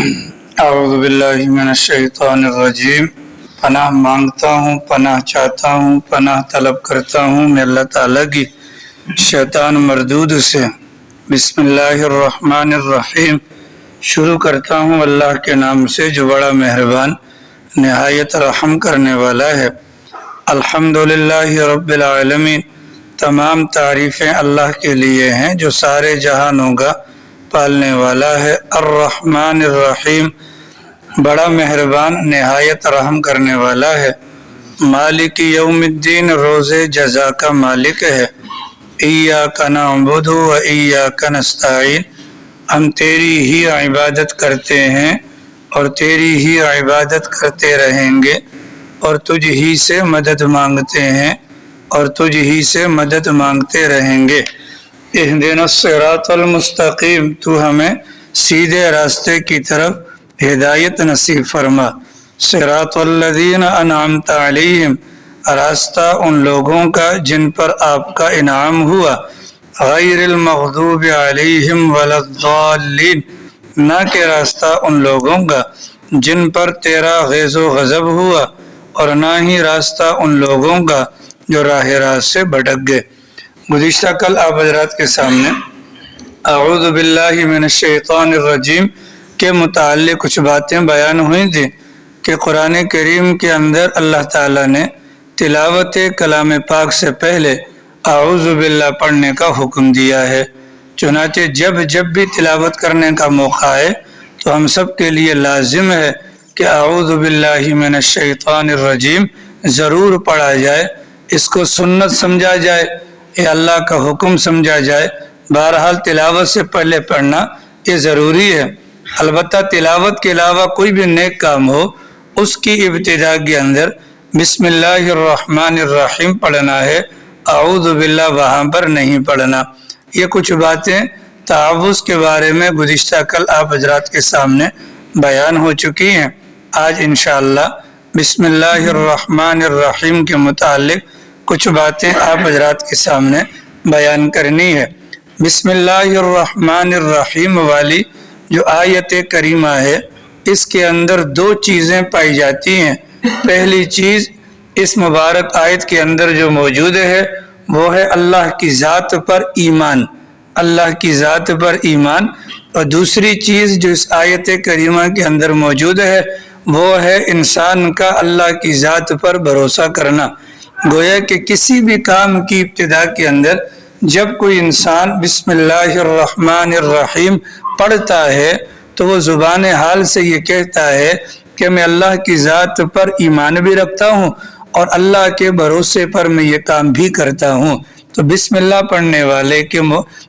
اعوذ باللہ من الشیطان الرجیم۔ پناہ مانگتا ہوں، پناہ چاہتا ہوں، پناہ طلب کرتا ہوں میں اللہ تعالیٰ کی شیطان مردود سے۔ بسم اللہ الرحمن الرحیم۔ شروع کرتا ہوں اللہ کے نام سے جو بڑا مہربان نہایت رحم کرنے والا ہے۔ الحمدللہ رب العالمین۔ تمام تعریفیں اللہ کے لیے ہیں جو سارے جہانوں کا پالنے والا ہے۔ الرحمن الرحیم، بڑا مہربان نہایت رحم کرنے والا ہے۔ مالک یوم الدین، روز جزا کا مالک ہے۔ ایاک نعبد و ایاک نستعین، ہم تیری ہی عبادت کرتے ہیں اور تیری ہی عبادت کرتے رہیں گے، اور تجھ ہی سے مدد مانگتے ہیں اور تجھ ہی سے مدد مانگتے رہیں گے۔ اہدنا الصراط المستقیم، تو ہمیں سیدھے راستے کی طرف ہدایت نصیب فرما۔ صراط الذین انعمت علیہم، راستہ ان لوگوں کا جن پر آپ کا انعام ہوا۔ غیر المغضوب علیہم ولا الضالین، نہ کہ راستہ ان لوگوں کا جن پر تیرا غیظ و غضب ہوا، اور نہ ہی راستہ ان لوگوں کا جو راہ راست سے بھٹک گئے۔ گزشتہ کل آپ حضرات کے سامنے اعوذ باللہ من الشیطان الرجیم کے متعلق کچھ باتیں بیان ہوئی تھیں کہ قرآن کریم کے اندر اللہ تعالیٰ نے تلاوت کلام پاک سے پہلے اعوذ باللہ پڑھنے کا حکم دیا ہے۔ چنانچہ جب بھی تلاوت کرنے کا موقع آئے تو ہم سب کے لیے لازم ہے کہ اعوذ باللہ من الشیطان الرجیم ضرور پڑھا جائے، اس کو سنت سمجھا جائے یا اللہ کا حکم سمجھا جائے۔ بہرحال تلاوت سے پہلے پڑھنا یہ ضروری ہے۔ البتہ تلاوت کے علاوہ کوئی بھی نیک کام ہو، اس کی ابتدا کے اندر بسم اللہ الرحمن الرحیم پڑھنا ہے، اعوذ باللہ وہاں پر نہیں پڑھنا۔ یہ کچھ باتیں تعوذ کے بارے میں گزشتہ کل آپ حضرات کے سامنے بیان ہو چکی ہیں۔ آج انشاءاللہ بسم اللہ الرحمن الرحیم کے متعلق کچھ باتیں آپ حضرات کے سامنے بیان کرنی ہے۔ بسم اللہ الرحمن الرحیم والی جو آیت کریمہ ہے، اس کے اندر دو چیزیں پائی جاتی ہیں۔ پہلی چیز اس مبارک آیت کے اندر جو موجود ہے وہ ہے اللہ کی ذات پر ایمان، اللہ کی ذات پر ایمان۔ اور دوسری چیز جو اس آیت کریمہ کے اندر موجود ہے وہ ہے انسان کا اللہ کی ذات پر بھروسہ کرنا۔ گویا کہ کسی بھی کام کی ابتدا کے اندر جب کوئی انسان بسم اللہ الرحمن الرحیم پڑھتا ہے تو وہ زبان حال سے یہ کہتا ہے کہ میں اللہ کی ذات پر ایمان بھی رکھتا ہوں اور اللہ کے بھروسے پر میں یہ کام بھی کرتا ہوں۔ تو بسم اللہ پڑھنے والے کے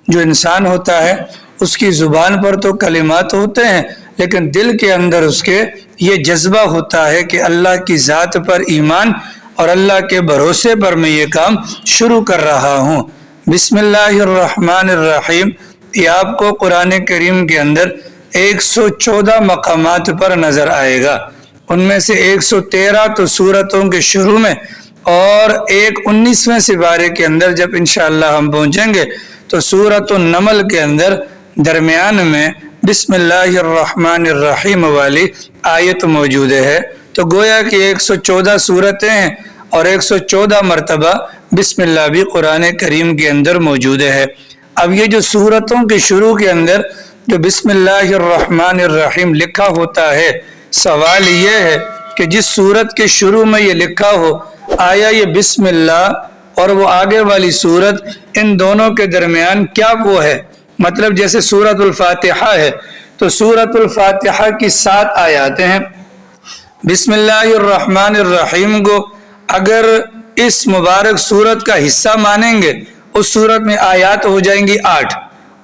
جو انسان ہوتا ہے اس کی زبان پر تو کلمات ہوتے ہیں، لیکن دل کے اندر اس کے یہ جذبہ ہوتا ہے کہ اللہ کی ذات پر ایمان اور اللہ کے بھروسے پر میں یہ کام شروع کر رہا ہوں۔ بسم اللہ الرحمن الرحیم یہ آپ کو قرآن کریم کے اندر 114 مقامات پر نظر آئے گا۔ ان میں سے 113 تو سورتوں کے شروع میں، اور 19ویں سپارے کے اندر جب انشاءاللہ ہم پہنچیں گے تو سورۃ النمل کے اندر درمیان میں بسم اللہ الرحمن الرحیم والی آیت موجود ہے۔ تو گویا کہ 114 سورتیں ہیں اور 114 مرتبہ بسم اللہ بھی قرآن کریم کے اندر موجود ہے۔ اب یہ جو سورتوں کے شروع کے اندر جو بسم اللہ الرحمن الرحیم لکھا ہوتا ہے، سوال یہ ہے کہ جس سورت کے شروع میں یہ لکھا ہو، آیا یہ بسم اللہ اور وہ آگے والی سورت ان دونوں کے درمیان کیا وہ ہے؟ مطلب جیسے سورۃ الفاتحہ ہے تو سورۃ الفاتحہ کی 7 آیاتیں ہیں۔ بسم اللہ الرحمن الرحیم کو اگر اس مبارک سورت کا حصہ مانیں گے اس سورت میں آیات ہو جائیں گی 8،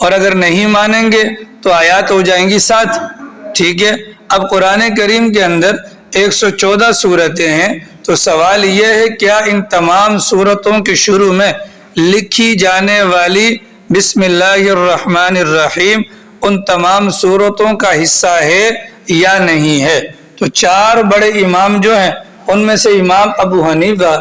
اور اگر نہیں مانیں گے تو آیات ہو جائیں گی 7۔ ٹھیک ہے، اب قرآن کریم کے اندر 114 سورتیں ہیں، تو سوال یہ ہے کیا ان تمام سورتوں کے شروع میں لکھی جانے والی بسم اللہ الرحمن الرحیم ان تمام سورتوں کا حصہ ہے یا نہیں ہے؟ تو 4 بڑے امام جو ہیں ان میں سے امام ابو حنیفہ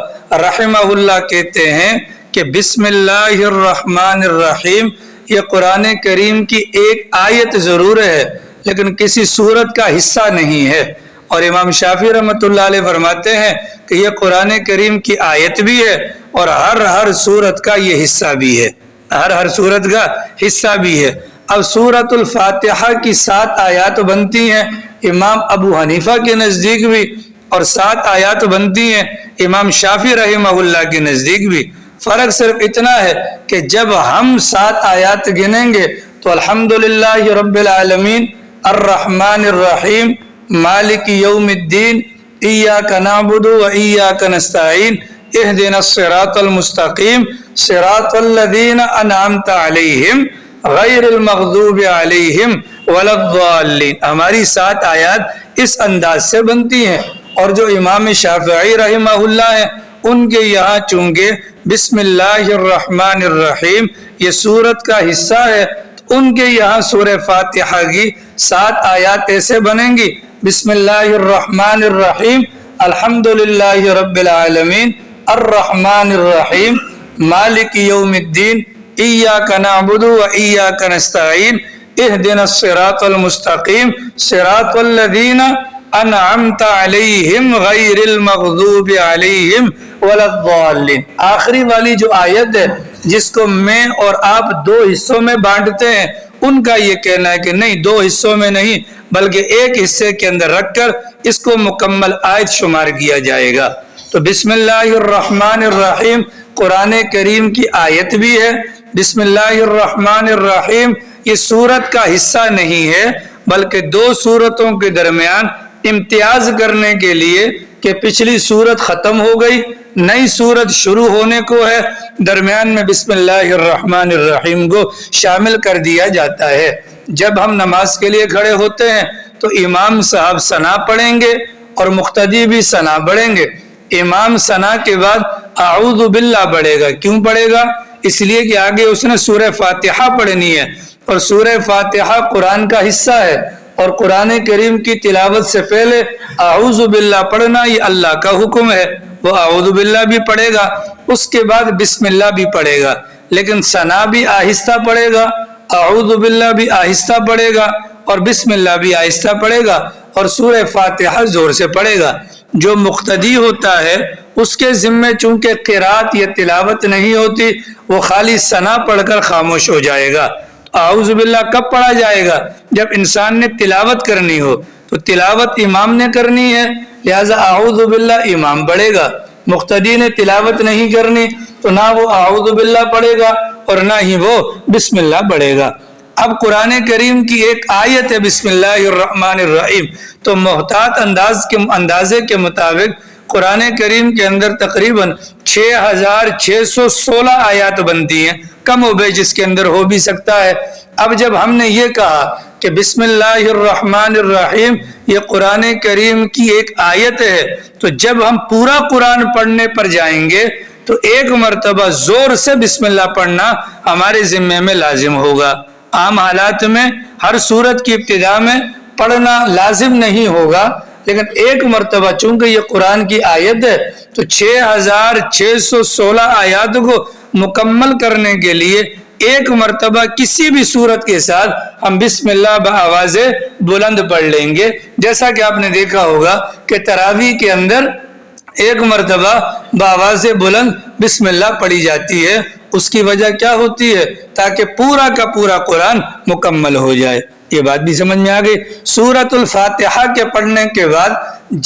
رحمہ اللہ کہتے ہیں کہ بسم اللہ الرحمن الرحیم یہ قرآن کریم کی ایک آیت ضرور ہے، لیکن کسی سورت کا حصہ نہیں ہے. اور امام شافعی رحمۃ اللہ علیہ فرماتے ہیں کہ یہ قرآن کریم کی آیت بھی ہے اور ہر سورت کا یہ حصہ بھی ہے، ہر سورت کا حصہ بھی ہے. اب سورۃ الفاتحہ کی 7 آیات بنتی ہیں امام ابو حنیفہ کے نزدیک بھی، اور 7 آیات بنتی ہیں امام شافعی رحمہ اللہ کے نزدیک بھی. فرق صرف اتنا ہے کہ جب ہم 7 آیات گنیں گے تو الحمدللہ رب العالمین الرحمن الرحیم مالک یوم الدین ایاک نعبد و ایاک نستعین اہدنا الصراط المستقیم صراط الذین انعمت علیہم غیر المغضوب علیہم ولا الضالین، ہماری 7 آیات اس انداز سے بنتی ہیں. اور جو امام شافعی رحمہ اللہ ہیں ان کے یہاں چونکہ بسم اللہ الرحمن الرحیم یہ سورت کا حصہ ہے، تو ان کے یہاں سورہ فاتحہ کی 7 آیات ایسے بنیں گی: بسم اللہ الرحمن الرحیم الحمدللہ رب العالمین الرحمن الرحیم مالک یوم الدین ایاک نعبد و ایاک نستعین اہدنا الصراط المستقیم صراط الذین انعمت علیہم غیر المغضوب علیہم ولا الضالین. آخری والی جو آیت ہے جس کو میں اور آپ 2 حصوں میں بانٹتے ہیں، ان کا یہ کہنا ہے کہ نہیں، 2 حصوں میں نہیں بلکہ ایک حصے کے اندر رکھ کر اس کو مکمل آیت شمار کیا جائے گا. تو بسم اللہ الرحمن الرحیم قرآن کریم کی آیت بھی ہے. بسم اللہ الرحمن الرحیم یہ سورت کا حصہ نہیں ہے بلکہ 2 سورتوں کے درمیان امتیاز کرنے کے لیے کہ پچھلی سورت ختم ہو گئی، نئی سورت شروع ہونے کو ہے، درمیان میں بسم اللہ الرحمن الرحیم کو شامل کر دیا جاتا ہے. جب ہم نماز کے لیے کھڑے ہوتے ہیں تو امام صاحب ثنا پڑھیں گے اور مقتدی بھی ثنا پڑھیں گے. امام ثنا کے بعد اعوذ باللہ پڑھے گا. کیوں پڑھے گا؟ اس لیے کہ آگے اس نے سورہ فاتحہ پڑھنی ہے، اور سورہ فاتحہ قرآن کا حصہ ہے، اور قرآن کریم کی تلاوت سے پہلے اعوذ باللہ پڑھنا یہ اللہ کا حکم ہے. وہ اعوذ باللہ بھی پڑھے گا، اس کے بعد بسم اللہ بھی پڑھے گا، لیکن ثنا بھی آہستہ پڑھے گا، اعوذ باللہ بھی آہستہ پڑھے گا، اور بسم اللہ بھی آہستہ پڑھے گا، اور سورہ فاتحہ زور سے پڑھے گا. جو مقتدی ہوتا ہے اس کے ذمے چونکہ قرات یا تلاوت نہیں ہوتی، وہ خالی ثنا پڑھ کر خاموش ہو جائے گا. اعوذ باللہ کب پڑھا جائے گا؟ جب انسان نے تلاوت کرنی ہو، تو تلاوت امام نے کرنی ہے لہذا اعوذ باللہ امام پڑھے گا. مقتدی نے تلاوت نہیں کرنی تو نہ وہ اعوذ باللہ پڑھے گا اور نہ ہی وہ بسم اللہ پڑھے گا. اب قرآن کریم کی ایک آیت ہے بسم اللہ الرحمن الرحیم، تو محتاط اندازے کے مطابق قرآن کریم کے اندر تقریباً 6616 آیات بنتی ہیں، کم و بیش جس کے اندر ہو بھی سکتا ہے. اب جب ہم نے یہ کہا کہ بسم اللہ الرحمن الرحیم یہ قرآن کریم کی ایک آیت ہے، تو جب ہم پورا قرآن پڑھنے پر جائیں گے تو ایک مرتبہ زور سے بسم اللہ پڑھنا ہمارے ذمے میں لازم ہوگا. عام حالات میں ہر سورت کی ابتدا میں پڑھنا لازم نہیں ہوگا، لیکن ایک مرتبہ چونکہ یہ قرآن کی آیت ہے تو 6616 آیات کو مکمل کرنے کے لیے ایک مرتبہ کسی بھی صورت کے ساتھ ہم بسم اللہ بآواز بلند پڑھ لیں گے. جیسا کہ آپ نے دیکھا ہوگا کہ تراویح کے اندر ایک مرتبہ بآواز بلند بسم اللہ پڑھی جاتی ہے. اس کی وجہ کیا ہوتی ہے؟ تاکہ پورا کا پورا قرآن مکمل ہو جائے. یہ بات بھی سمجھ میں آ گئی. سورۃ الفاتحہ کے پڑھنے کے بعد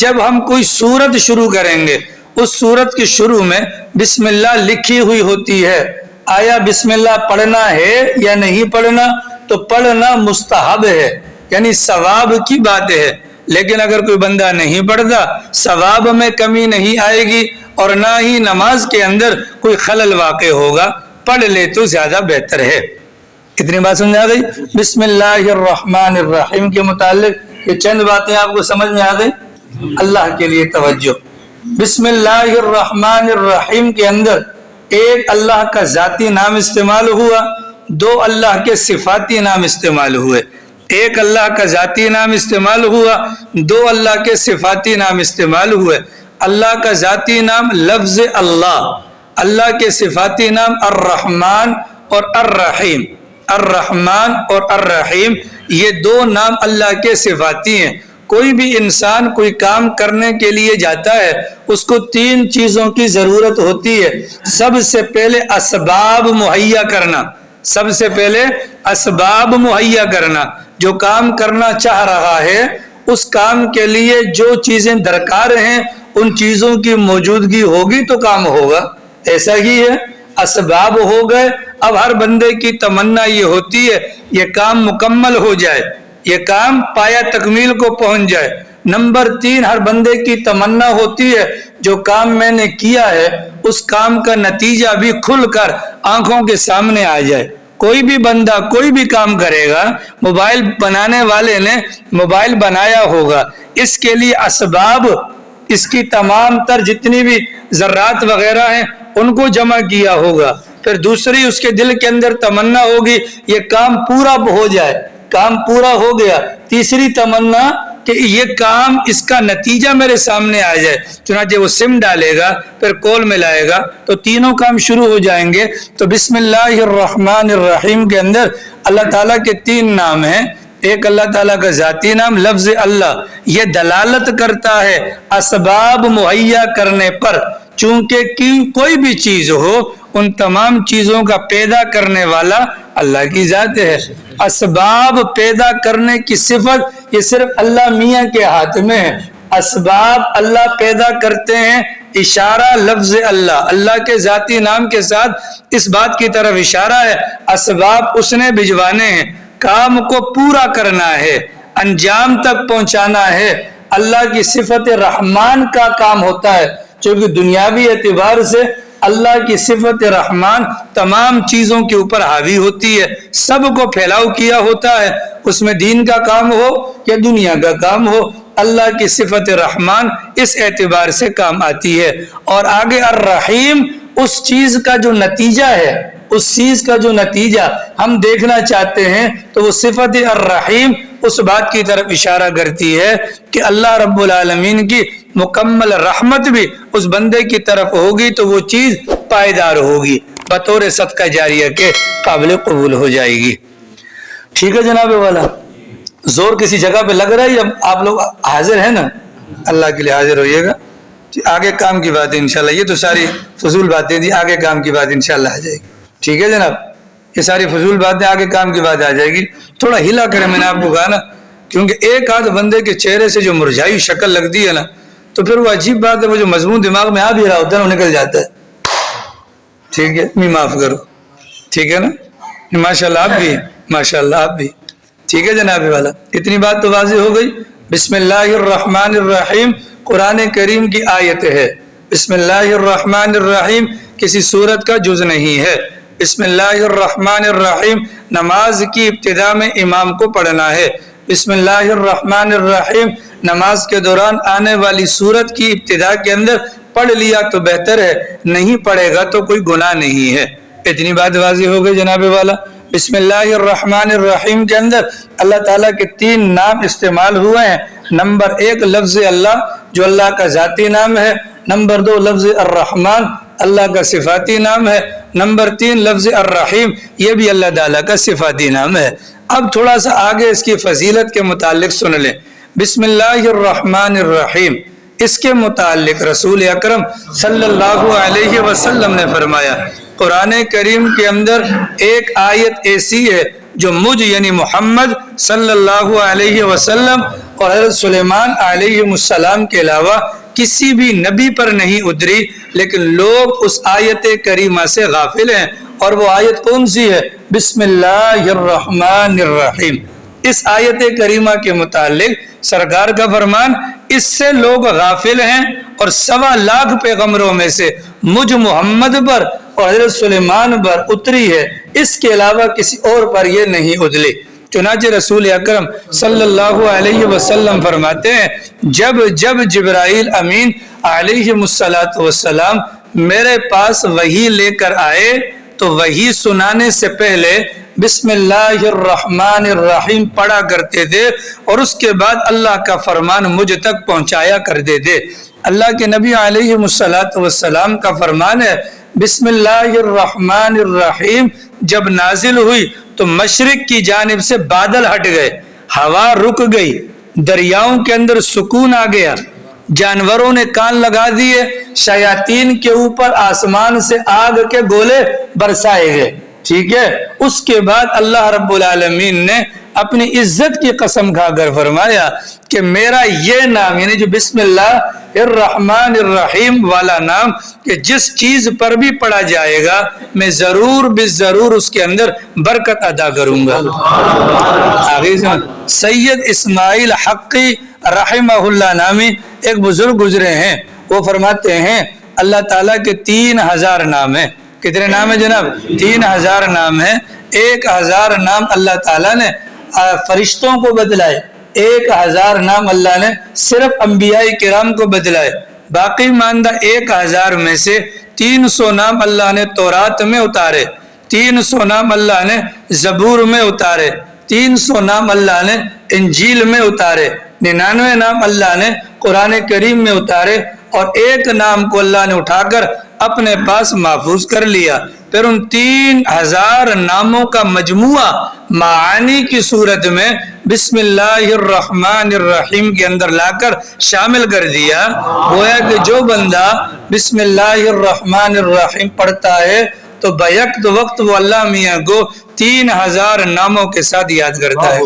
جب ہم کوئی سورت شروع کریں گے، اس سورت کے شروع میں بسم اللہ لکھی ہوئی ہوتی ہے. آیا بسم اللہ پڑھنا ہے یا نہیں پڑھنا؟ تو پڑھنا مستحب ہے، یعنی ثواب کی بات ہے. لیکن اگر کوئی بندہ نہیں پڑھتا ثواب میں کمی نہیں آئے گی اور نہ ہی نماز کے اندر کوئی خلل واقع ہوگا. پڑھ لے تو زیادہ بہتر ہے. کتنی بات سمجھ آ گئی؟ بسم اللہ الرحمن الرحیم کے متعلق یہ چند باتیں آپ کو سمجھ میں آ گئی. اللہ کے لیے توجہ. بسم اللہ الرحمن الرحیم کے اندر ایک اللہ کا ذاتی نام استعمال ہوا، 2 اللہ کے صفاتی نام استعمال ہوئے. ایک اللہ کا ذاتی نام استعمال ہوا، 2 اللہ کے صفاتی نام استعمال ہوئے. اللہ کا ذاتی نام لفظ اللہ، اللہ کے صفاتی نام الرحمن اور الرحیم. الرحمن اور الرحیم یہ دو نام اللہ کے صفاتی ہیں۔ کوئی بھی انسان کوئی کام کرنے کے لیے جاتا ہے اس کو تین چیزوں کی ضرورت ہوتی ہے۔ سب سے پہلے اسباب مہیا کرنا، سب سے پہلے اسباب مہیا کرنا۔ جو کام کرنا چاہ رہا ہے اس کام کے لیے جو چیزیں درکار ہیں ان چیزوں کی موجودگی ہوگی تو کام ہوگا۔ ایسا ہی ہے، اسباب ہو گئے، اب ہر بندے کی تمنا یہ ہوتی ہے یہ کام مکمل ہو جائے، یہ کام پایا تکمیل کو پہنچ جائے۔ نمبر 3 ہر بندے کی تمنا ہوتی ہے جو کام میں نے کیا ہے اس کام کا نتیجہ بھی کھل کر آنکھوں کے سامنے آ جائے۔ کوئی بھی بندہ کوئی بھی کام کرے گا، موبائل بنانے والے نے موبائل بنایا ہوگا، اس کے لیے اسباب، اس کی تمام تر جتنی بھی ذرات وغیرہ ہیں ان کو جمع کیا ہوگا۔ پھر دوسری اس کے دل کے اندر تمنا ہوگی یہ کام پورا ہو جائے، کام پورا ہو گیا۔ تیسری تمنا کہ یہ کام اس کا نتیجہ میرے سامنے آ جائے، چنانچہ وہ سم ڈالے گا پھر کال ملائے گا تو تینوں کام شروع ہو جائیں گے۔ تو بسم اللہ الرحمن الرحیم کے اندر اللہ تعالیٰ کے 3 نام ہیں۔ ایک اللہ تعالیٰ کا ذاتی نام لفظ اللہ، یہ دلالت کرتا ہے اسباب مہیا کرنے پر، چونکہ کوئی بھی چیز ہو ان تمام چیزوں کا پیدا کرنے والا اللہ کی ذات ہے۔ اسباب پیدا کرنے کی صفت یہ صرف اللہ میاں کے ہاتھ میں ہے۔ اسباب اللہ پیدا کرتے ہیں، اشارہ لفظ اللہ، اللہ کے ذاتی نام کے ساتھ اس بات کی طرف اشارہ ہے اسباب اس نے بھجوانے ہیں، کام کو پورا کرنا ہے، انجام تک پہنچانا ہے۔ اللہ کی صفت رحمان کا کام ہوتا ہے، چونکہ دنیاوی اعتبار سے اللہ کی صفت رحمان تمام چیزوں کے اوپر حاوی ہوتی ہے، سب کو پھیلاؤ کیا ہوتا ہے، اس میں دین کا کام ہو یا دنیا کا کام ہو، اللہ کی صفت رحمان اس اعتبار سے کام آتی ہے۔ اور آگے الرحیم اس چیز کا جو نتیجہ ہے، اس چیز کا جو نتیجہ ہم دیکھنا چاہتے ہیں تو وہ صفت الرحیم اس بات کی طرف اشارہ کرتی ہے کہ اللہ رب العالمین کی مکمل رحمت بھی اس بندے کی طرف ہوگی تو وہ چیز پائیدار ہوگی، بطور صدقہ جاریہ کے قابل قبول ہو جائے گی۔ ٹھیک ہے جناب والا، زور کسی جگہ پہ لگ رہا ہے؟ اب آپ لوگ حاضر ہیں نا، اللہ کے لیے حاضر ہوئیے گا۔ آگے کام کی باتیں انشاءاللہ، یہ تو ساری فضول باتیں تھی، آگے کام کی بات انشاءاللہ آ جائے گی۔ ٹھیک ہے جناب، یہ ساری فضول باتیں آگے کام کی بات آ جائے گی۔ تھوڑا ہلا کرے، میں نے آپ کو کہا نا، کیونکہ ایک آدھ بندے کے چہرے سے جو مرجھائی شکل لگتی ہے نا تو پھر وہ عجیب بات ہے، وہ جو مضمون دماغ میں آ بھی رہا ہوتا ہے وہ نکل جاتا ہے۔ ٹھیک ہے، میں معاف کرو، ٹھیک ہے نا، ماشاءاللہ آپ بھی، ماشاءاللہ آپ بھی۔ ٹھیک ہے جناب والا، اتنی بات تو واضح ہو گئی۔ بسم اللہ الرحمن الرحیم قرآن کریم کی آیت ہے۔ بسم اللہ الرحمن الرحیم کسی سورت کا جز نہیں ہے۔ بسم اللہ الرحمن الرحیم نماز کی ابتدا میں امام کو پڑھنا ہے۔ بسم اللہ الرحمن الرحیم نماز کے دوران آنے والی سورت کی ابتدا کے اندر پڑھ لیا تو بہتر ہے، نہیں پڑھے گا تو کوئی گناہ نہیں ہے۔ اتنی بات واضح ہو گئی جناب والا۔ بسم اللہ الرحمن الرحیم کے اندر اللہ تعالیٰ کے 3 نام استعمال ہوئے ہیں۔ نمبر 1 لفظ اللہ جو اللہ کا ذاتی نام ہے، نمبر 2 لفظ الرحمن اللہ کا صفاتی نام ہے، نمبر 3 لفظ الرحیم یہ بھی اللہ تعالیٰ کا صفاتی نام ہے۔ اب تھوڑا سا آگے اس کی فضیلت کے متعلق سن لیں۔ بسم اللہ الرحمن الرحیم اس کے متعلق رسول اکرم صلی اللہ علیہ وسلم نے فرمایا، قرآن کریم کے اندر ایک آیت ایسی ہے جو مجھ یعنی محمد صلی اللہ علیہ وسلم اور حضرت سلیمان علیہ السلام کے علاوہ کسی بھی نبی پر نہیں اتری، لیکن لوگ اس آیت کریمہ سے غافل ہیں۔ اور وہ آیت کون سی ہے؟ بسم اللہ الرحمن الرحیم۔ اس آیت کریمہ کے متعلق سرکار کا فرمان، اس سے لوگ غافل ہیں اور 1.25 لاکھ پیغمبروں میں سے مجھ محمد پر اور حضرت سلیمان پر اتری ہے، اس کے علاوہ کسی اور پر یہ نہیں اتری۔ چنانچہ رسول اکرم صلی اللہ علیہ وسلم فرماتے ہیں، جب جبرائیل امین علیہ السلام میرے پاس وحی لے کر آئے تو وحی سنانے سے پہلے بسم اللہ الرحمن الرحیم پڑھا کرتے تھے اور اس کے بعد اللہ کا فرمان مجھ تک پہنچایا کرتے تھے۔ اللہ کے نبی علیہ السلام کا فرمان ہے، بسم اللہ الرحمن الرحیم جب نازل ہوئی تو مشرق کی جانب سے بادل ہٹ گئے، ہوا رک گئی، دریاؤں کے اندر سکون آ گیا، جانوروں نے کان لگا دیے، شیاطین کے اوپر آسمان سے آگ کے گولے برسائے گئے، ٹھیک ہے۔ اس کے بعد اللہ رب العالمین نے اپنی عزت کی قسم کھا کر فرمایا کہ میرا یہ نام، یعنی جو بسم اللہ الرحمن الرحیم والا نام، کہ جس چیز پر بھی پڑھا جائے گا میں ضرور بالضرور اس کے اندر برکت ادا کروں گا۔ آگے سید اسماعیل حقی رحمہ اللہ نامی ایک بزرگ گزرے ہیں، وہ فرماتے ہیں اللہ تعالیٰ کے 3000 نام ہیں۔ کتنے نام ہیں جناب؟ 3000 نام ہیں۔ 1000 نام اللہ تعالیٰ نے فرشتوں کو بدلائے، 1000 نام اللہ نے صرف انبیاء کرام کو بدلائے، باقی ماندہ 1000 میں سے 300 نام اللہ نے تورات میں اتارے، 300 نام اللہ نے زبور میں اتارے، 300 نام اللہ نے انجیل میں اتارے، 99 نام اللہ نے قرآن کریم میں اتارے، اور ایک نام کو اللہ نے اٹھا کر اپنے پاس محفوظ کر لیا۔ پھر ان 3000 ناموں کا مجموعہ معانی کی صورت میں بسم اللہ الرحمن الرحیم کے اندر لا کر شامل کر دیا۔ گویا کہ جو بندہ بسم اللہ الرحمن الرحیم پڑھتا ہے تو بیک وقت وہ اللہ میاں کو 3000 ناموں کے ساتھ یاد کرتا ہے۔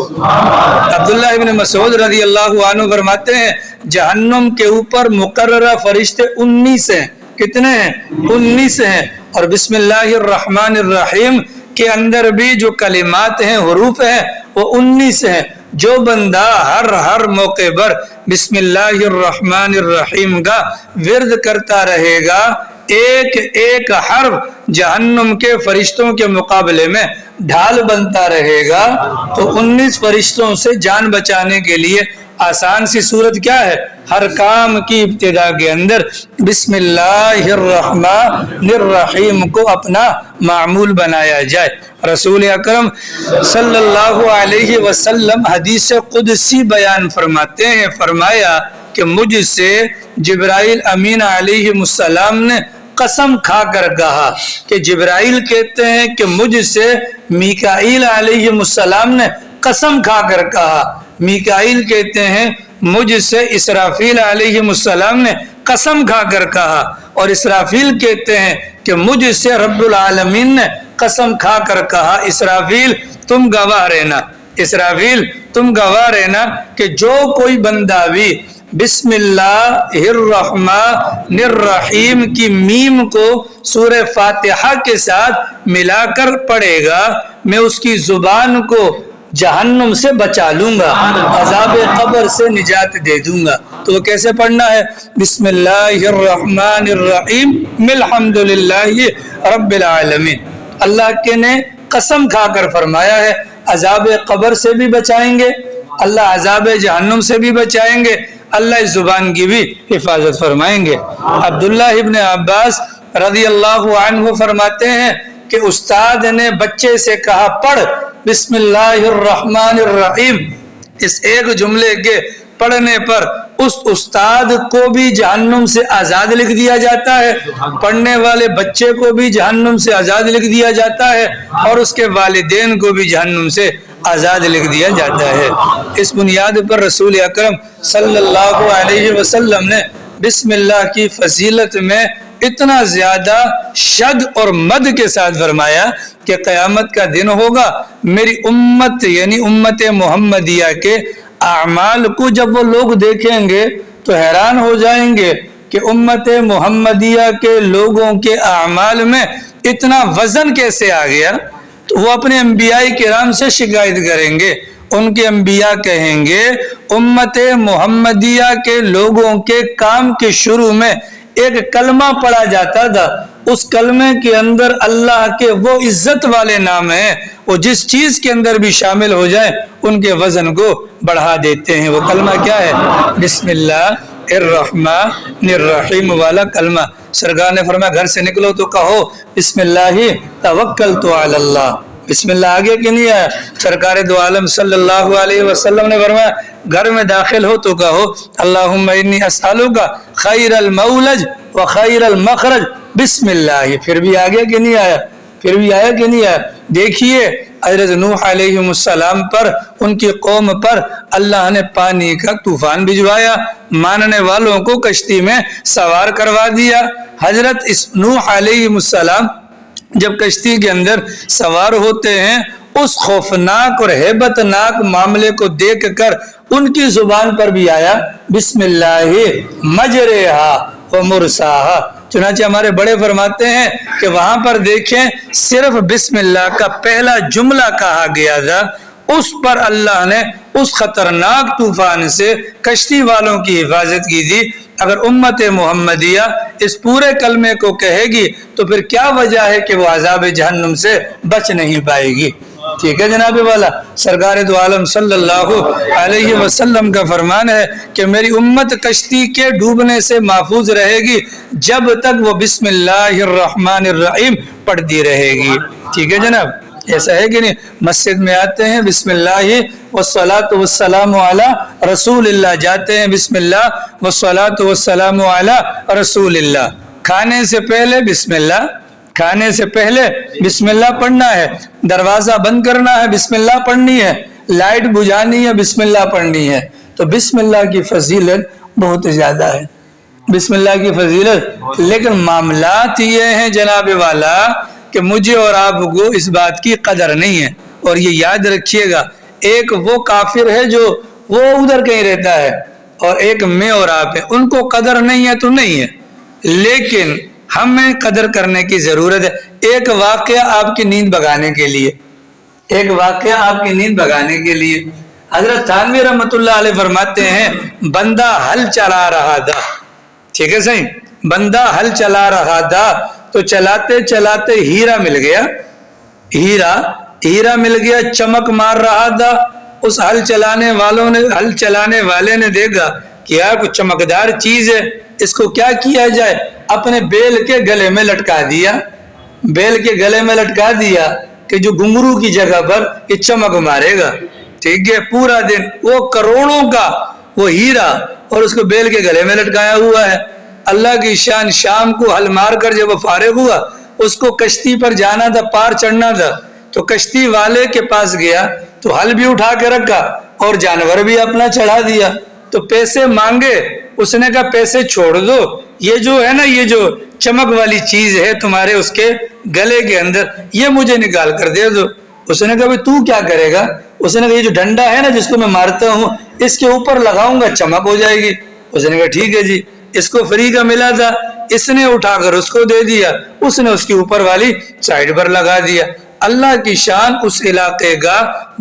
عبداللہ ابن مسعود رضی اللہ عنہ فرماتے ہیں جہنم کے اوپر مقررہ فرشتے 19 ہیں۔ کتنے ہیں؟ 19 ہیں۔ اور بسم اللہ الرحمن الرحیم کے اندر بھی جو کلمات ہیں، حروف ہیں، وہ 19 ہیں۔ جو بندہ ہر موقع پر بسم اللہ الرحمن الرحیم کا ورد کرتا رہے گا، ایک ایک حرف جہنم کے فرشتوں کے مقابلے میں ڈھال بنتا رہے گا۔ تو 19 فرشتوں سے جان بچانے کے لیے آسان سی صورت کیا ہے؟ ہر کام کی ابتدا کے اندر بسم اللہ الرحمن الرحیم کو اپنا معمول بنایا جائے۔ رسول اکرم صلی اللہ علیہ وسلم حدیث قدسی بیان فرماتے ہیں، فرمایا کہ مجھ سے جبرائیل امین علیہ السلام نے قسم کھا کر کہا، کہ جبرائیل کہتے ہیں کہ مجھ سے میکائیل علیہ السلام نے قسم کھا کر کہا، میکائیل کہتے ہیں مجھ سے اسرافیل علیہ السلام نے قسم کھا کر کہا، اور اسرافیل کہتے ہیں کہ مجھ سے رب العالمین نے قسم کھا کر کہا۔ اسرافیل تم گواہ رہنا، اسرافیل تم گواہ رہنا کہ جو کوئی بندہ بھی بسم اللہ الرحمن الرحیم کی میم کو سورہ فاتحہ کے ساتھ ملا کر پڑھے گا، میں اس کی زبان کو جہنم سے بچا لوں گا، عذاب قبر سے نجات دے دوں گا۔ تو وہ کیسے پڑھنا ہے؟ بسم اللہ الرحمن الرحیم الحمدللہ رب العالمین۔ اللہ کے نے قسم کھا کر فرمایا ہے عذاب قبر سے بھی بچائیں گے، اللہ عذاب جہنم سے بھی بچائیں گے، اللہ اس زبان کی بھی حفاظت فرمائیں گے۔ عبداللہ ابن عباس رضی اللہ عنہ فرماتے ہیں کہ استاد نے بچے سے کہا پڑھ بسم اللہ الرحمن الرحیم۔ اس ایک جملے کے پڑھنے پر اس استاد کو بھی جہنم سے آزاد لکھ دیا جاتا ہے، پڑھنے والے بچے کو بھی جہنم سے آزاد لکھ دیا جاتا ہے، اور اس کے والدین کو بھی جہنم سے آزاد لکھ دیا جاتا ہے۔ اس بنیاد پر رسول اکرم صلی اللہ علیہ وسلم نے بسم اللہ کی فضیلت میں اتنا زیادہ شد اور مد کے ساتھ فرمایا کہ قیامت کا دن ہوگا، میری امت یعنی امت محمدیہ کے اعمال کو جب وہ لوگ دیکھیں گے تو حیران ہو جائیں گے کہ امت محمدیہ کے لوگوں کے اعمال میں اتنا وزن کیسے آ گیا۔ تو وہ اپنے انبیاء کرام سے شکایت کریں گے، ان کے انبیاء کہیں گے امت محمدیہ کے لوگوں کے کام کے شروع میں ایک کلمہ پڑھا جاتا تھا، اس کلمے کے اندر اللہ کے وہ عزت والے نام ہیں، وہ جس چیز کے اندر بھی شامل ہو جائیں ان کے وزن کو بڑھا دیتے ہیں۔ وہ کلمہ کیا ہے؟ بسم اللہ الرحمن الرحیم والا کلمہ۔ سرکار نے فرمایا گھر سے نکلو تو کہو بسم اللہ توکلت علی اللہ۔ بسم اللہ آگے کہ نہیں آیا؟ سرکار دو عالم صلی اللہ علیہ وسلم نے فرمایا گھر میں داخل ہو تو کہو اللہم انی اسألک خیر المولج و خیر المخرج بسم اللہ۔ پھر بھی آگے کہ نہیں آیا؟ پھر بھی آیا کہ نہیں آیا؟ دیکھیے حضرت نوح علیہ السلام پر، ان کی قوم پر اللہ نے پانی کا طوفان بھجوایا، ماننے والوں کو کشتی میں سوار کروا دیا۔ حضرت نوح علیہ السلام جب کشتی کے اندر سوار ہوتے ہیں، اس خوفناک اور ہیبت ناک معاملے کو دیکھ کر ان کی زبان پر بھی آیا بسم اللہ مجریہا و مرساہا۔ چنانچہ ہمارے بڑے فرماتے ہیں کہ وہاں پر دیکھیں صرف بسم اللہ کا پہلا جملہ کہا گیا تھا، اس پر اللہ نے اس خطرناک طوفان سے کشتی والوں کی حفاظت کی تھی۔ اگر امت محمدیہ اس پورے کلمے کو کہے گی تو پھر کیا وجہ ہے کہ وہ عذاب جہنم سے بچ نہیں پائے گی؟ ٹھیک ہے جناب والا، سرکار دو عالم صلی اللہ علیہ وسلم کا فرمان ہے کہ میری امت کشتی کے ڈوبنے سے محفوظ رہے گی جب تک وہ بسم اللہ الرحمن الرحیم پڑھتی رہے گی۔ ٹھیک ہے جناب، ایسا ہے کہ نہیں؟ مسجد میں آتے ہیں بسم اللہ والصلاۃ والسلام علی رسول اللہ، جاتے ہیں بسم اللہ والصلاۃ والسلام علی رسول اللہ، کھانے سے پہلے بسم اللہ، کھانے سے پہلے بسم اللہ پڑھنا ہے، دروازہ بند کرنا ہے بسم اللہ پڑھنی ہے، لائٹ بجھانی ہے بسم اللہ پڑھنی ہے۔ تو بسم اللہ کی فضیلت بہت زیادہ ہے، بسم اللہ کی فضیلت۔ لیکن معاملات یہ ہیں جناب والا کہ مجھے اور آپ کو اس بات کی قدر نہیں ہے، اور یہ یاد رکھیے گا، ایک وہ کافر ہے جو وہ ادھر کہیں رہتا ہے، اور ایک میں اور آپ ہیں، ان کو قدر نہیں ہے تو نہیں ہے، لیکن ہمیں قدر کرنے کی ضرورت ہے۔ ایک واقعہ آپ کی نیند بھگانے کے لیے، ایک واقعہ آپ کی نیند بھگانے کے لیے، حضرت تھانوی رحمۃ اللہ علیہ فرماتے ہیں بندہ ہل چلا رہا تھا، ٹھیک ہے صحیح، بندہ ہل چلا رہا تھا تو چلاتے چلاتے ہیرا مل گیا، ہیرا مل گیا، چمک مار رہا تھا۔ اس ہل چلانے والے نے دیکھا کہ یار کچھ چمکدار چیز ہے، اس کو کیا کیا جائے، اپنے بیل کے گلے میں لٹکا دیا، بیل کے گلے میں لٹکا دیا کہ جو گھنگرو کی جگہ پر یہ چمک مارے گا۔ ٹھیک ہے، پورا دن وہ کروڑوں کا وہ ہیرا اور اس کو بیل کے گلے میں لٹکایا ہوا ہے۔ اللہ کی شان، شام کو ہل مار کر جب وہ فارغ ہوا، اس کو کشتی پر جانا تھا، پار چڑھنا تھا، تو کشتی والے کے پاس گیا تو ہل بھی اٹھا کے رکھا اور جانور بھی اپنا چڑھا دیا، تو پیسے مانگے، اس نے کہا پیسے چھوڑ دو، یہ جو ہے نا، یہ جو چمک والی چیز ہے تمہارے اس کے گلے کے اندر، یہ مجھے نکال کر دے دو۔ اس نے کہا تو کیا کرے گا؟ اس نے کہا یہ جو ڈنڈا ہے نا جس کو میں مارتا ہوں، اس کے اوپر لگاؤں گا، چمک ہو جائے گی۔ اس نے کہا ٹھیک ہے جی، اس کو فری کا ملا تھا، اس نے اٹھا کر اس کو دے دیا، اس نے اس کی اوپر والی سائڈ پر لگا دیا۔ اللہ کی شان، اس علاقے کا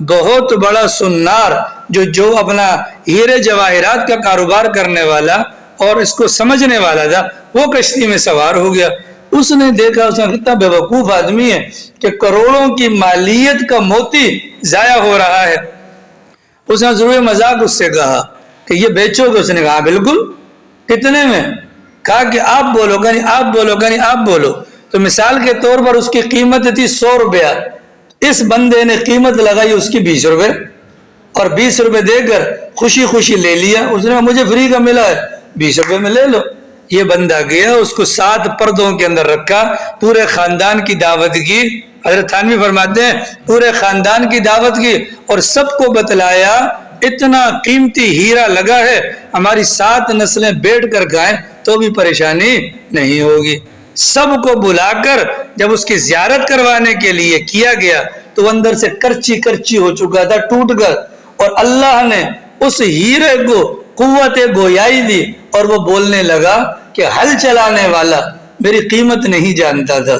بہت بڑا سنار جو اپنا ہیرے جواہرات کا کاروبار کرنے والا اور اس کو سمجھنے والا تھا، وہ کشتی میں سوار ہو گیا۔ اس نے دیکھا، اس نے کتنا بے وقوف آدمی ہے کہ کروڑوں کی مالیت کا موتی ضائع ہو رہا ہے۔ اس نے ضرور مذاق اس سے کہا کہ یہ بیچو گے؟ اس نے کہا بالکل۔ کتنے میں؟ کہا کہ آپ بولو گا نہیں، آپ بولو گا نہیں، آپ بولو۔ تو مثال کے طور پر اس کی قیمت تھی 100 روپیہ، اس بندے نے قیمت لگائی اس کی 20 روپے، اور 20 روپے دے کر خوشی خوشی لے لیا۔ اس نے کہا مجھے فری کا ملا ہے، 20 روپے میں لے لو۔ یہ بندہ گیا، اس کو 7 پردوں کے اندر رکھا، پورے خاندان کی دعوت کی۔ حضرت تھانوی فرماتے ہیں پورے خاندان کی دعوت کی اور سب کو بتلایا اتنا قیمتی ہیرا لگا ہے، ہماری 7 نسلیں بیٹھ کر کھائیں تو بھی پریشانی نہیں ہوگی۔ سب کو بلا کر جب اس کی زیارت کروانے کے لیے کیا گیا تو وہ اندر سے کرچی کرچی ہو چکا تھا، ٹوٹ کر، اور اللہ نے اس ہیرے کو قوت گویائی دی اور وہ بولنے لگا کہ ہل چلانے والا میری قیمت نہیں جانتا تھا،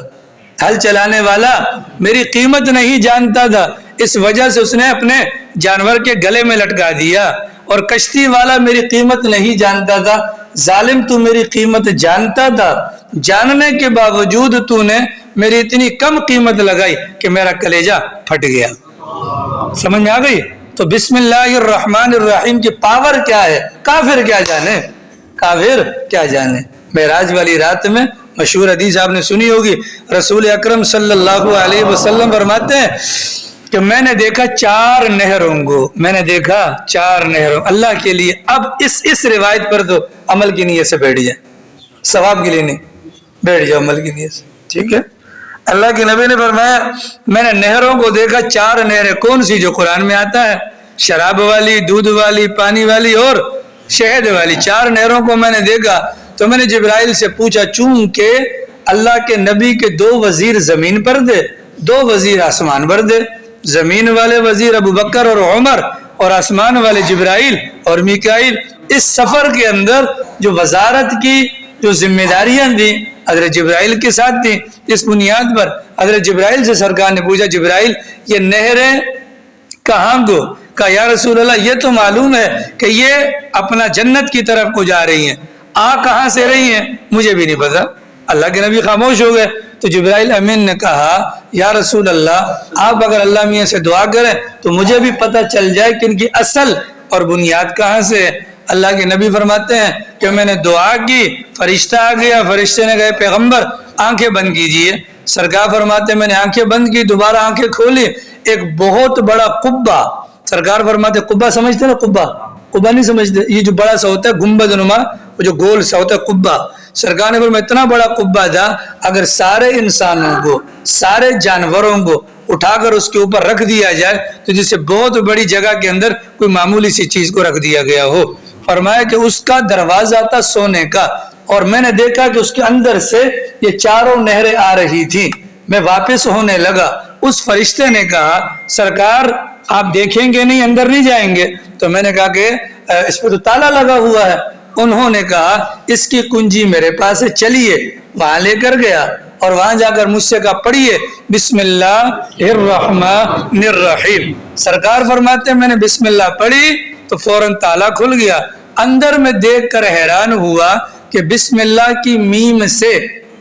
ہل چلانے والا میری قیمت نہیں جانتا تھا، اس وجہ سے اس نے اپنے جانور کے گلے میں لٹکا دیا، اور کشتی والا میری قیمت نہیں جانتا تھا، ظالم تو میری قیمت جانتا تھا، جاننے کے باوجود تو نے میری اتنی کم قیمت لگائی کہ میرا کلیجہ پھٹ گیا۔ سمجھ میں آ گئی؟ تو بسم اللہ الرحمن الرحیم کی پاور کیا ہے، کافر کیا جانے، کافر کیا جانے۔ معراج والی رات میں مشہور حدیث آپ نے سنی ہوگی، رسول اکرم صلی اللہ علیہ وسلم فرماتے ہیں کہ میں نے دیکھا 4 نہروں کو، میں نے دیکھا 4 نہروں اللہ کے لیے۔ اب اس روایت پر تو عمل کی نیت سے بیٹھ جائیں، ثواب کے لیے نہیں، بیٹھ جاؤ عمل کی نیت سے، ٹھیک ہے۔ اللہ کے نبی نے فرمایا میں نے نہروں کو دیکھا، 4 نہریں، کون سی؟ جو قرآن میں آتا ہے، شراب والی، دودھ والی، پانی والی اور شہد والی، 4 نہروں کو میں نے دیکھا۔ تو میں نے جبرائیل سے پوچھا، چونکہ اللہ کے نبی کے 2 وزیر زمین پر تھے، 2 وزیر آسمان پر تھے، زمین والے وزیر ابو بکر اور عمر، اور آسمان والے جبرائیل اور میکائیل۔ اس سفر کے اندر جو وزارت کی جو ذمہ داریاں تھیں حضرت جبرائیل کے ساتھ تھیں۔ اس بنیاد پر حضرت جبرائیل سے سرکار نے پوچھا، جبرائیل یہ نہریں کہاں کو؟ کہا یا رسول اللہ یہ تو معلوم ہے کہ یہ اپنا جنت کی طرف کو جا رہی ہیں، کہاں سے رہی ہیں مجھے بھی نہیں پتا۔ اللہ کے نبی خاموش ہو گئے۔ تو جبرائیل امین نے کہا یا رسول اللہ آپ اگر اللہ میاں سے دعا کریں تو مجھے بھی پتہ چل جائے کہ ان کی اصل اور بنیاد کہاں سے ہے۔ اللہ کے نبی فرماتے ہیں کہ میں نے دعا کی، فرشتہ آ گیا، فرشتے نے کہا پیغمبر آنکھیں بند کیجئے۔ سرکار فرماتے ہیں میں نے آنکھیں بند کی، دوبارہ آنکھیں کھولی، ایک بہت بڑا قبہ، سرکار فرماتے قبہ سمجھتے نا؟ قبہ نہیں سمجھتے؟ یہ جو بڑا سا ہوتا ہے گنبد نما، وہ جو گول سا ہوتا ہے قبہ۔ سرکار نے فرمایا اتنا بڑا قبہ تھا، اگر سارے انسانوں کو، سارے جانوروں کو اٹھا کر اس کے اوپر رکھ دیا جائے تو جسے بہت بڑی جگہ کے اندر کوئی معمولی سی چیز کو رکھ دیا گیا ہو۔ فرمایا کہ اس کا دروازہ تھا سونے کا، اور میں نے دیکھا کہ اس کے اندر سے یہ 4 نہریں آ رہی تھیں۔ میں واپس ہونے لگا، اس فرشتے نے کہا سرکار آپ دیکھیں گے نہیں، اندر نہیں جائیں گے؟ تو میں نے کہا کہ اس پہ تو تالا لگا ہوا ہے۔ انہوں نے کہا اس کی کنجی میرے پاس ہے، چلیے۔ وہاں لے کر گیا اور وہاں جا کر مجھ سے کہا پڑھیے بسم اللہ الرحمن الرحیم۔ سرکار فرماتے ہیں میں نے بسم اللہ پڑھی تو فوراً تالا کھل گیا۔ اندر میں دیکھ کر حیران ہوا کہ بسم اللہ کی میم سے،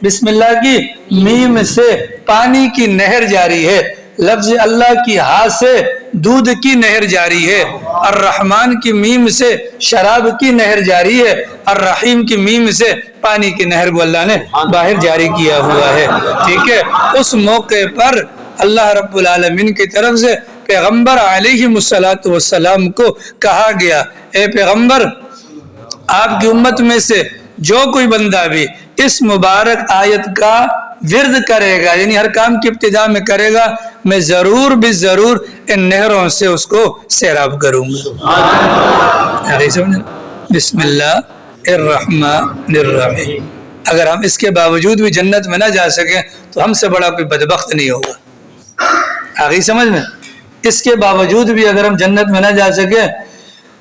بسم اللہ کی میم سے پانی کی نہر جاری ہے، لفظ اللہ کی ہا سے دودھ کی نہر جاری ہے، الرحمن کی میم سے شراب کی نہر جاری ہے، الرحیم کی میم سے پانی کی نہر کو اللہ نے باہر جاری کیا ہوا ہے۔ ٹھیک ہے، اس موقع پر اللہ رب العالمین کی طرف سے پیغمبر علیہ السلام کو کہا گیا اے پیغمبر آپ کی امت میں سے جو کوئی بندہ بھی اس مبارک آیت کا ورد کرے گا، یعنی ہر کام کی ابتدا میں کرے گا، میں ضرور بھی ضرور ان نہروں سے اس کو سیراب کروں گا۔ بسم اللہ الرحمن الرحیم۔ اگر ہم اس کے باوجود بھی جنت میں نہ جا سکیں تو ہم سے بڑا کوئی بدبخت نہیں ہوگا۔ آگئی سمجھ میں؟ اس کے باوجود بھی اگر ہم جنت میں نہ جا سکیں،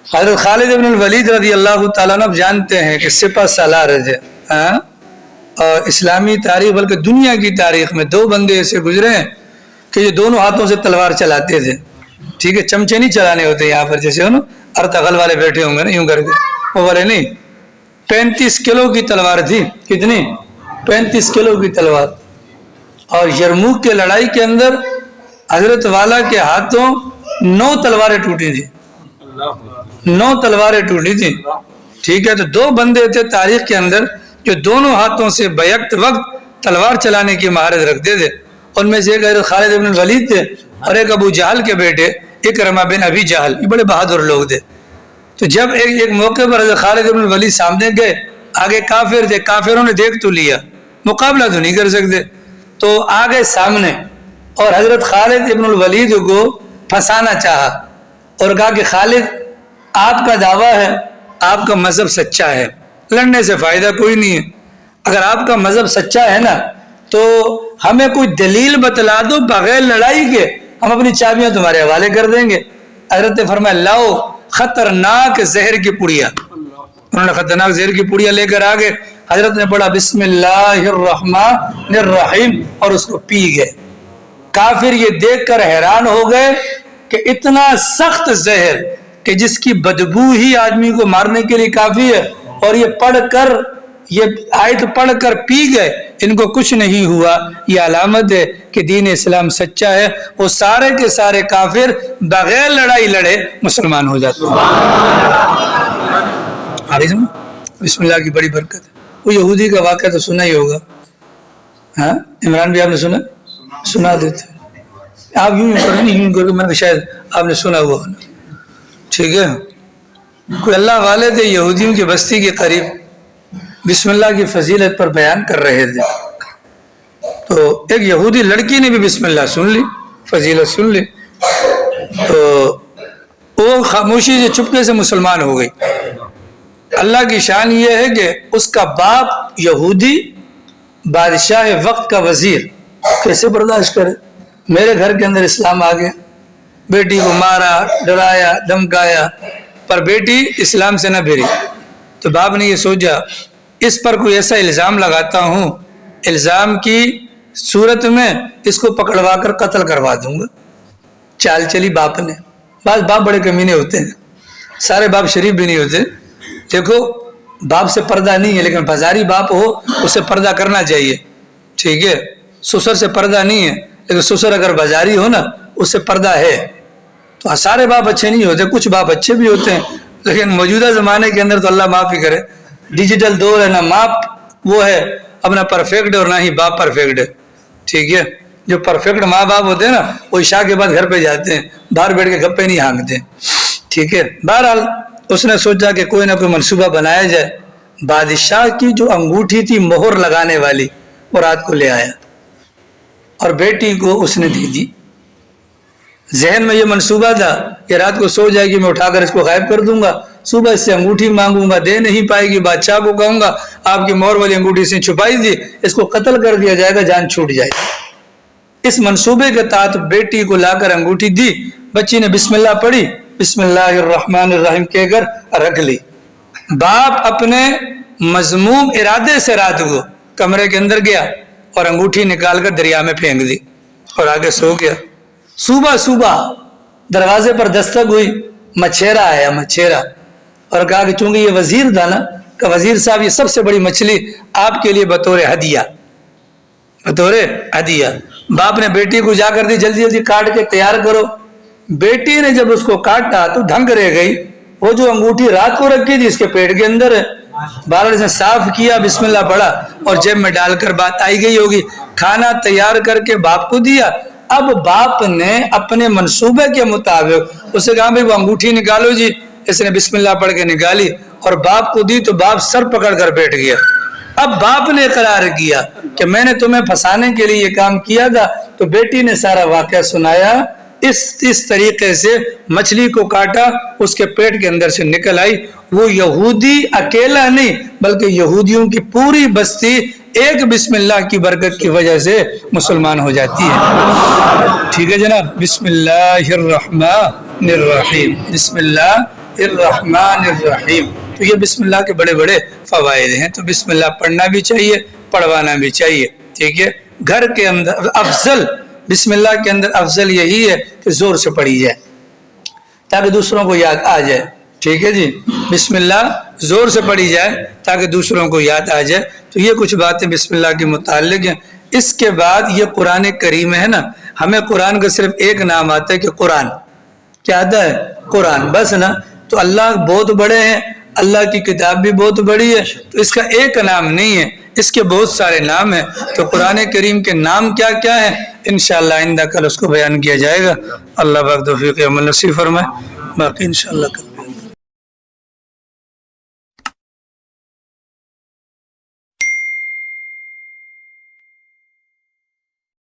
حضرت خالد بن الولید رضی اللہ تعالیٰ عنہ جانتے ہیں کہ سپہ سالار تھے، اور اسلامی تاریخ بلکہ دنیا کی تاریخ میں 2 بندے ایسے گزرے ہیں کہ یہ دونوں ہاتھوں سے تلوار چلاتے تھے۔ ٹھیک ہے، چمچے نہیں چلانے ہوتے یہاں پر جیسے ارتغل والے بیٹھے ہوں گے نا یوں کر کے، وہ والے نہیں۔ 35 کلو کی تلوار تھی، کتنی؟ 35 کلو کی تلوار۔ اور یرموک کے لڑائی کے اندر حضرت والا کے ہاتھوں 9 تلواریں ٹوٹی تھی، 9 تلواریں ٹوٹی تھی۔ ٹھیک ہے، تو 2 بندے تھے تاریخ کے اندر جو دونوں ہاتھوں سے بیک وقت تلوار چلانے کی مہارت رکھتے تھے۔ ان میں سے ایک حضرت خالد بن الولید تھے اور ایک ابو جہل کے بیٹے اکرمہ بن ابی جہل، یہ بڑے بہادر لوگ تھے۔ تو جب ایک موقع پر حضرت خالد بن الولید سامنے گئے، آگے کافر تھے، کافروں نے دیکھ تو لیا، مقابلہ تو نہیں کر سکتے، تو آگے سامنے، اور حضرت خالد بن الولید کو پھنسانا چاہا اور کہا کہ خالد آپ کا دعویٰ ہے آپ کا مذہب سچا ہے، لڑنے سے فائدہ کوئی نہیں ہے، اگر آپ کا مذہب سچا ہے نا تو ہمیں کوئی دلیل بتلا دو بغیر لڑائی کے، ہم اپنی چابیاں تمہارے حوالے کر دیں گے۔ حضرت نے فرمایا لاؤ خطرناک زہر کی پڑیا۔ انہوں نے خطرناک زہر کی پڑیا لے کر آگے، حضرت نے پڑھا بسم اللہ الرحمن الرحیم اور اس کو پی گئے۔ کافر یہ دیکھ کر حیران ہو گئے کہ اتنا سخت زہر کہ جس کی بدبو ہی آدمی کو مارنے کے لیے کافی ہے، اور یہ آیت پڑھ کر پی گئے، ان کو کچھ نہیں ہوا۔ یہ علامت ہے کہ دین اسلام سچا ہے، وہ سارے کے سارے کافر بغیر لڑائی لڑے مسلمان ہو جاتے ہیں۔ بسم اللہ کی بڑی برکت ہے۔ وہ یہودی کا واقعہ تو سنا ہی ہوگا، ہاں عمران بھی آپ نے سنا دیتے آپ یوں کرو، میں نے شاید آپ نے سنا ہوا ہونا۔ ٹھیک ہے، کوئی اللہ والے تھے یہودیوں کی بستی کے قریب، بسم اللہ کی فضیلت پر بیان کر رہے تھے، تو تو ایک یہودی لڑکی نے بھی بسم اللہ سن لی، فضیلت سن لی، تو وہ خاموشی سے چپکے سے مسلمان ہو گئی۔ اللہ کی شان یہ ہے کہ اس کا باپ یہودی، بادشاہ وقت کا وزیر، کیسے برداشت کرے؟ میرے گھر کے اندر اسلام آ گیا، بیٹی کو مارا، ڈرایا، دھمکایا، پر بیٹی اسلام سے نہ بھری۔ تو باپ نے یہ سوچا اس پر کوئی ایسا الزام لگاتا ہوں، الزام کی صورت میں اس کو پکڑوا کر قتل کروا دوں گا۔ چال چلی باپ نے۔ بعض باپ بڑے کمینے ہوتے ہیں، سارے باپ شریف بھی نہیں ہوتے۔ دیکھو باپ سے پردہ نہیں ہے، لیکن بازاری باپ ہو اسے پردہ کرنا چاہیے، ٹھیک ہے؟ سسر سے پردہ نہیں ہے، لیکن سسر اگر بازاری ہو نا اس سے پردہ ہے۔ تو سارے باپ اچھے نہیں ہوتے، کچھ باپ اچھے بھی ہوتے ہیں، لیکن موجودہ زمانے کے اندر تو اللہ معاف ہی کرے، ڈیجیٹل دور ہے، نہ ماپ وہ ہے اپنا پرفیکٹ اور نہ ہی باپ پرفیکٹ ہے، ٹھیک ہے؟ جو پرفیکٹ ماں باپ ہوتے ہیں نا وہ عشاء کے بعد گھر پہ جاتے ہیں، باہر بیٹھ کے گپے نہیں ہانکتے، ٹھیک ہے؟ بہرحال اس نے سوچا کہ کوئی نہ کوئی منصوبہ بنایا جائے۔ بادشاہ کی جو انگوٹھی تھی مہر لگانے والی وہ رات کو لے آیا اور بیٹی کو اس نے دے دی۔ ذہن میں یہ منصوبہ تھا کہ رات کو سو جائے گی، میں اٹھا کر اس کو غائب کر دوں گا، صبح اس سے انگوٹھی مانگوں گا، دے نہیں پائے گی، بادشاہ کو کہوں گا آپ کی مہر والی انگوٹھی سے چھپائی تھی، اس کو قتل کر دیا جائے گا، جان چھوٹ جائے گی۔ اس منصوبے کے تحت بیٹی کو لا کر انگوٹھی دی، بچی نے بسم اللہ پڑھی، بسم اللہ الرحمن الرحیم کہہ کر رکھ لی۔ باپ اپنے مذموم ارادے سے رات کو کمرے کے اندر گیا اور انگوٹھی نکال کر دریا میں پھینک دی اور آگے سو گیا۔ صبح دروازے پر دستک ہوئی، مچھیرا آیا، مچھیرا، اور کہا کہ چونکہ یہ وزیر تھا نا، کہ وزیر صاحب یہ سب سے بڑی مچھلی آپ کے لیے بطور ہدیہ، بطور ہدیہ۔ باپ نے بیٹی کو جا کر دی جلدی جلدی کاٹ کے تیار کرو۔ بیٹی نے جب اس کو کاٹا تو دھنگ رہ گئی، وہ جو انگوٹھی رات کو رکھی تھی اس کے پیٹ کے اندر ہے۔ بہرحال اس نے صاف کیا، بسم اللہ پڑھا اور جیب میں ڈال کر بات آئی گئی ہوگی، کھانا تیار کر کے باپ کو دیا۔ اب باپ نے اپنے منصوبے کے مطابق اسے کہا بھائی وہ انگوٹھی نکالو جی، اس نے بسم اللہ پڑھ کے نکالی اور باپ کو دی تو باپ سر پکڑ کر بیٹھ گیا۔ اب باپ نے اقرار کیا کہ میں نے تمہیں پھنسانے کے لیے یہ کام کیا تھا، تو بیٹی نے سارا واقعہ سنایا۔ اس طریقے سے مچھلی کو کاٹا، اس کے پیٹ کے اندر سے نکل آئی۔ وہ یہودی اکیلا نہیں بلکہ یہودیوں کی پوری بستی ایک بسم اللہ کی برکت کی وجہ سے مسلمان ہو جاتی ہے، ٹھیک ہے جناب؟ بسم اللہ الرحمن الرحیم، بسم اللہ الرحمن الرحیم۔ تو یہ بسم اللہ کے بڑے بڑے فوائد ہیں، تو بسم اللہ پڑھنا بھی چاہیے، پڑھوانا بھی چاہیے، ٹھیک ہے؟ گھر کے اندر افضل بسم اللہ کے اندر افضل یہی ہے کہ زور سے پڑھی جائے تاکہ دوسروں کو یاد آ جائے، ٹھیک ہے جی؟ بسم اللہ زور سے پڑھی جائے تاکہ دوسروں کو یاد آ جائے۔ تو یہ کچھ باتیں بسم اللہ کے متعلق ہیں۔ اس کے بعد یہ قرآن کریم ہے نا، ہمیں قرآن کا صرف ایک نام آتا ہے کہ قرآن، کیا آتا ہے؟ قرآن، بس نا۔ تو اللہ بہت بڑے ہیں، اللہ کی کتاب بھی بہت بڑی ہے، تو اس کا ایک نام نہیں ہے، اس کے بہت سارے نام ہیں۔ تو قرآن کریم کے نام کیا کیا ہیں انشاءاللہ آئندہ کل اس کو بیان کیا جائے گا۔ اللہ پاک توفیق عمل نصیب فرمائے، باقی انشاءاللہ کل۔